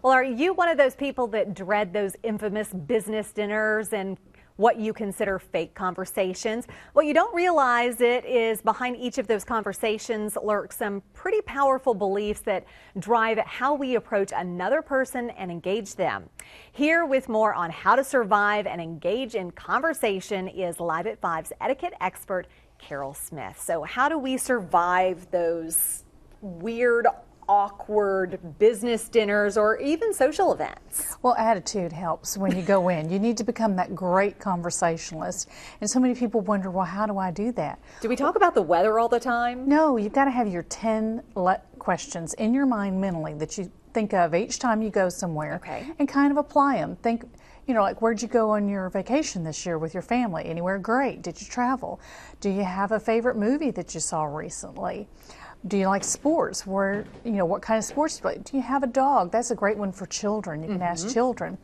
Well, are you one of those people that dread those infamous business dinners and what you consider fake conversations? What you don't realize is behind each of those conversations lurk some pretty powerful beliefs that drive how we approach another person and engage them. Here with more on how to survive and engage in conversation is Live at 5's etiquette expert, Carol Smith. So how do we survive those weird, awkward business dinners or even social events? Well, attitude helps when you go in. You need to become that great conversationalist. And so many people wonder, well, how do I do that? Do we talk about the weather all the time? No, you've got to have your 10 questions in your mind mentally that you think of each time you go somewhere. Okay. And kind of apply them. Think, like, where'd you go on your vacation this year with your family? Anywhere great? Did you travel? Do you have a favorite movie that you saw recently? Do you like sports? What kind of sports do you play? Do you have a dog? That's a great one for children. You can ask children.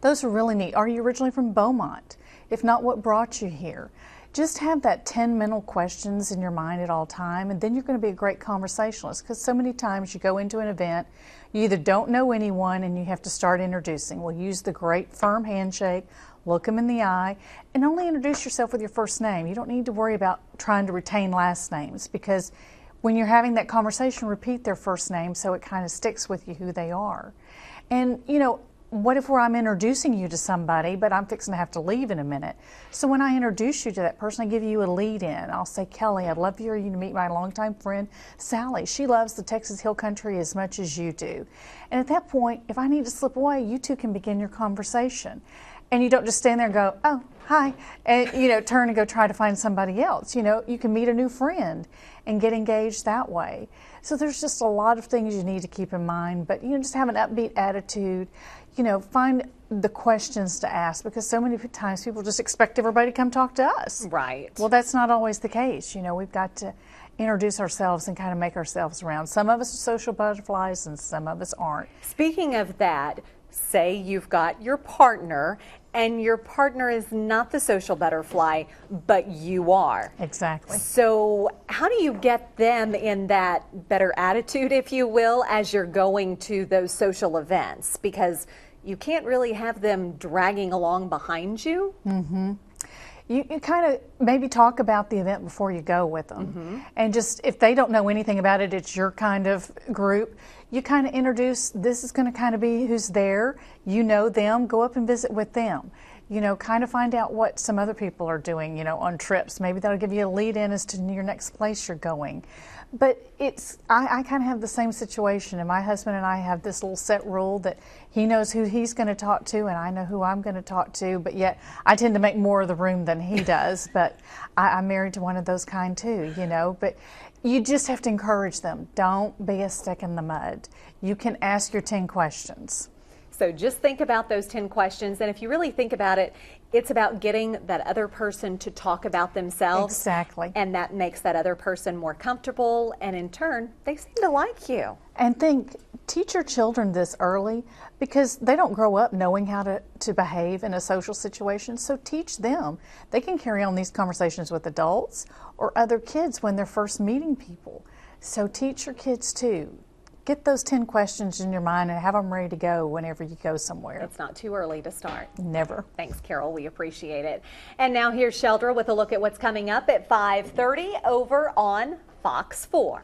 Those are really neat. Are you originally from Beaumont? If not, what brought you here? Just have that 10 mental questions in your mind at all time, and then you're going to be a great conversationalist, because so many times you go into an event, you either don't know anyone and you have to start introducing. Well, use the great firm handshake, look them in the eye, and only introduce yourself with your first name. You don't need to worry about trying to retain last names, because when you're having that conversation, repeat their first name so it kind of sticks with you who they are. And, what if I'm introducing you to somebody, but I'm fixing to have to leave in a minute? So when I introduce you to that person, I give you a lead in. I'll say, Kelly, I'd love for you to meet my longtime friend, Sally. She loves the Texas Hill Country as much as you do. And at that point, if I need to slip away, you two can begin your conversation. And you don't just stand there and go, oh, hi, and, turn and go try to find somebody else. You can meet a new friend and get engaged that way. So there's just a lot of things you need to keep in mind, but, just have an upbeat attitude. Find the questions to ask, because so many times people just expect everybody to come talk to us. Right. Well, that's not always the case. We've got to introduce ourselves and kind of make ourselves around. Some of us are social butterflies and some of us aren't. Speaking of that, say you've got your partner and your partner is not the social butterfly, but you are. Exactly. So how do you get them in that better attitude, if you will, as you're going to those social events? Because you can't really have them dragging along behind you. Mm-hmm. You kind of maybe talk about the event before you go with them. And just, if they don't know anything about it, it's your kind of group, you kind of introduce, this is going to kind of be who's there. You know them, go up and visit with them. Kind of find out what some other people are doing, on trips. Maybe that'll give you a lead in as to your next place you're going. But I kind of have the same situation, and my husband and I have this little set rule that he knows who he's going to talk to and I know who I'm going to talk to, but yet I tend to make more of the room than he does. But I'm married to one of those kind too, but you just have to encourage them. Don't be a stick in the mud. You can ask your 10 questions. So just think about those 10 questions, and if you really think about it, it's about getting that other person to talk about themselves. Exactly. And that makes that other person more comfortable, and in turn, they seem to like you. And teach your children this early, because they don't grow up knowing how to behave in a social situation. So teach them. They can carry on these conversations with adults or other kids when they're first meeting people. So teach your kids too. Get those 10 questions in your mind and have them ready to go whenever you go somewhere. It's not too early to start. Never. Thanks, Carol. We appreciate it. And now here's Sheldra with a look at what's coming up at 5:30 over on Fox 4.